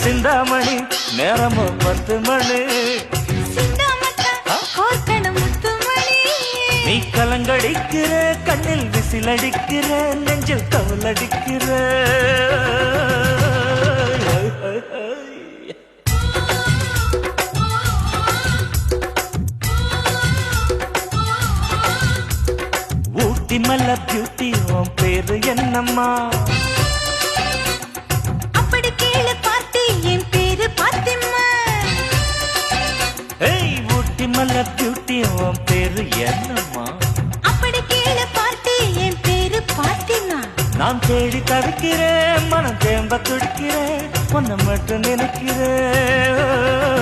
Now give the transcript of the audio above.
சிந்தாமணி நேரமோ 10 மணி நீ கலங்கடிக்கிற கண்ணில் விசில் அடிக்கிற நெஞ்சில் கவலடிக்கிற ஊட்டி மல்ல பியூட்டி உன் பேரு என்னம்மா அப்படி கேளு பார்த்தி என் பேரு பாத்திமா ஏய் ஊட்டி மல்ல பியூட்டி உன் பேரு என்னம்மா அப்படி கேளு பார்த்தி என் பேரு பாத்திமா நான் தேடி தவிக்கிறேன் மனம் தேம்ப துடிக்கிறேன் உன்னை மட்டும் நினைக்கிறேன்